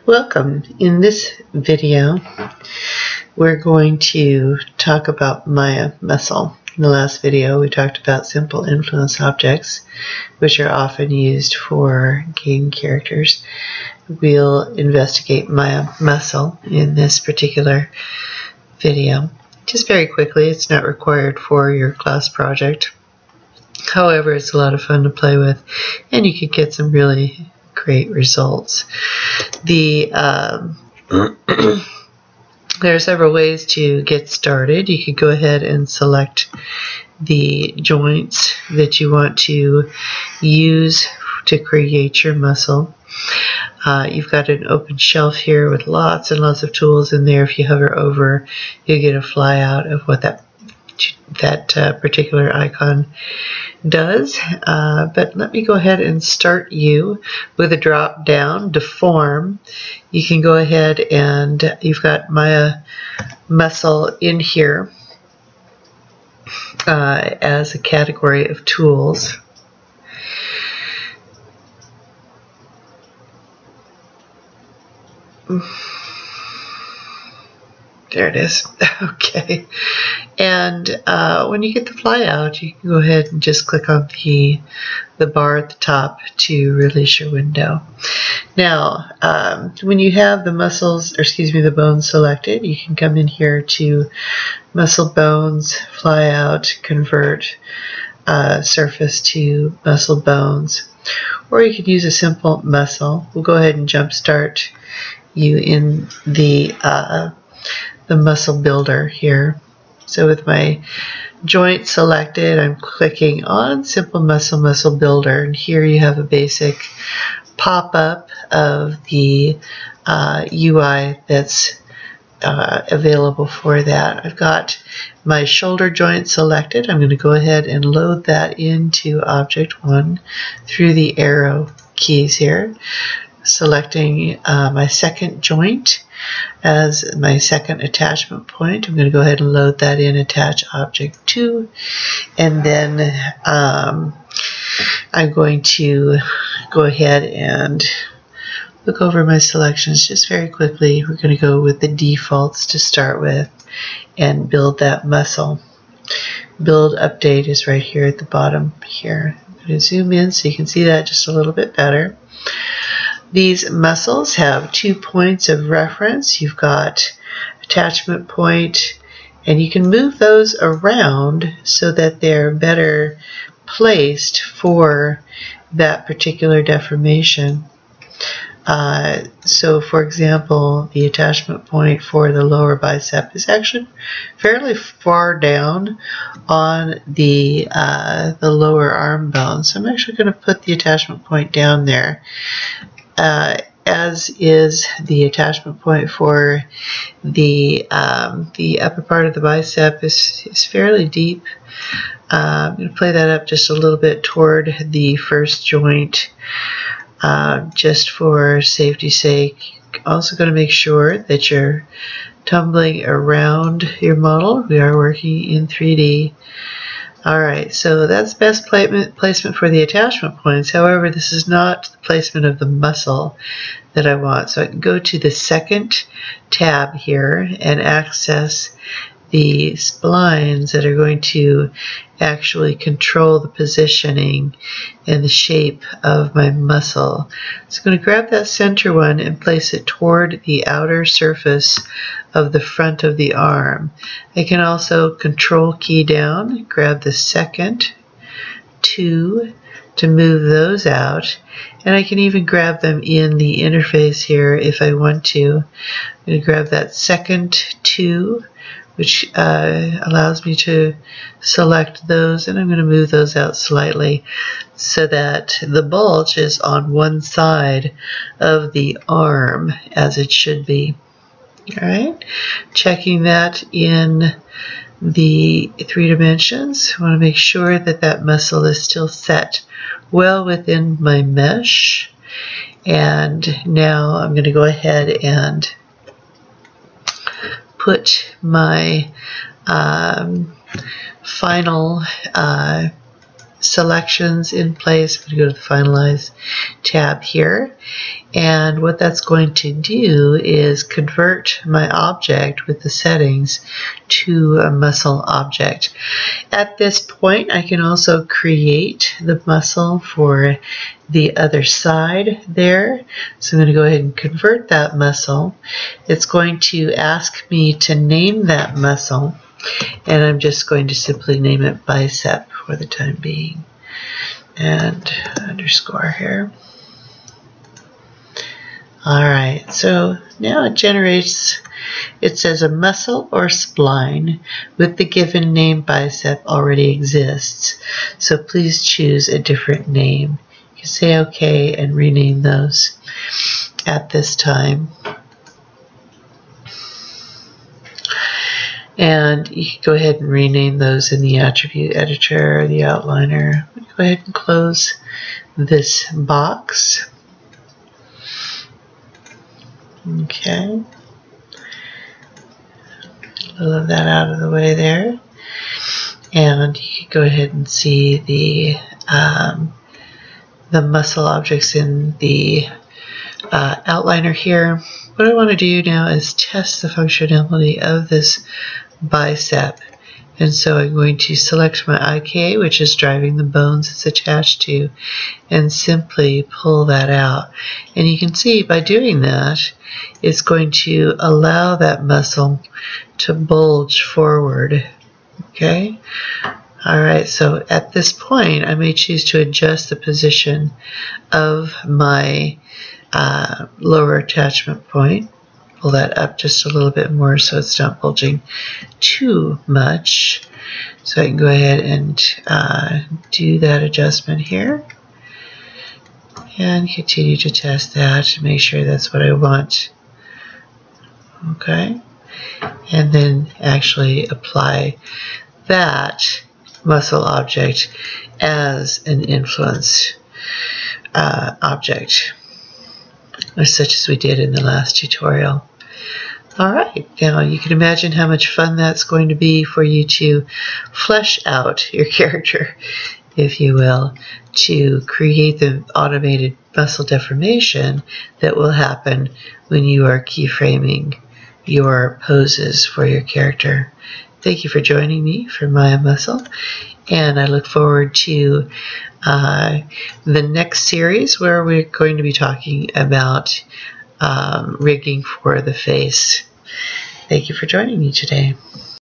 Welcome. In this video, we're going to talk about Maya muscle. In the last video, we talked about simple influence objects, which are often used for game characters. We'll investigate Maya muscle in this particular video. Just very quickly, it's not required for your class project. However, it's a lot of fun to play with, and you could get some really great results. There are several ways to get started. You could go ahead and select the joints that you want to use to create your muscle. You've got an open shelf here with lots and lots of tools in there. If you hover over, you get a flyout of what that particular icon does. But let me go ahead and start you with a drop down, deform. You can go ahead and you've got Maya muscle in here as a category of tools. There it is. Okay. And when you get the flyout, you can go ahead and just click on the bar at the top to release your window. Now, when you have the the bones selected, you can come in here to muscle bones, flyout, convert surface to muscle bones, or you could use a simple muscle. We'll go ahead and jumpstart you in the muscle builder here. So with my joint selected, I'm clicking on simple muscle builder, and here you have a basic pop-up of the UI that's available for that. I've got my shoulder joint selected. I'm going to go ahead and load that into Object 1 through the arrow keys here, selecting my second joint as my second attachment point. I'm going to go ahead and load that in, attach Object 2, and then I'm going to go ahead and look over my selections just very quickly. We're going to go with the defaults to start with and build that muscle. Build update is right here at the bottom here. I'm going to zoom in so you can see that just a little bit better. These muscles have 2 points of reference. You've got attachment point, and you can move those around so that they're better placed for that particular deformation. So for example, the attachment point for the lower bicep is actually fairly far down on the lower arm bone. So I'm actually going to put the attachment point down there. As is the attachment point for the upper part of the bicep is fairly deep. I'm going to play that up just a little bit toward the first joint, just for safety's sake. Also going to make sure that you're tumbling around your model. We are working in 3D. Alright, so that's best placement for the attachment points. However, this is not the placement of the muscle that I want. So I can go to the second tab here and access the splines that are going to actually control the positioning and the shape of my muscle. So I'm going to grab that center one and place it toward the outer surface of the front of the arm. I can also control key down, grab the second two to move those out, and I can even grab them in the interface here if I want to. I'm going to grab that second two, which allows me to select those, and I'm going to move those out slightly so that the bulge is on one side of the arm as it should be. Alright, checking that in the 3 dimensions. I want to make sure that that muscle is still set well within my mesh, and now I'm going to go ahead and put my final selections in place. I'm going to go to the Finalize tab here. And what that's going to do is convert my object with the settings to a muscle object. At this point, I can also create the muscle for the other side there. So I'm going to go ahead and convert that muscle. It's going to ask me to name that muscle, and I'm just going to simply name it bicep for the time being, and underscore here. Alright, so now it generates, it says a muscle or spline with the given name bicep already exists, so please choose a different name. You can say OK and rename those at this time. And you can go ahead and rename those in the attribute editor or the outliner. Go ahead and close this box. Okay. A little of that out of the way there. And you can go ahead and see the muscle objects in the outliner here. What I want to do now is test the functionality of this bicep. And so I'm going to select my IK, which is driving the bones it's attached to, and simply pull that out. And you can see by doing that, it's going to allow that muscle to bulge forward. Okay? Alright, so at this point, I may choose to adjust the position of my lower attachment point. Pull that up just a little bit more so it's not bulging too much. So I can go ahead and do that adjustment here and continue to test that to make sure that's what I want. Okay, and then actually apply that muscle object as an influence object, such as we did in the last tutorial. Alright, now you can imagine how much fun that's going to be for you to flesh out your character, if you will, to create the automated muscle deformation that will happen when you are keyframing your poses for your character. Thank you for joining me for Maya Muscle, and I look forward to the next series where we're going to be talking about rigging for the face. Thank you for joining me today.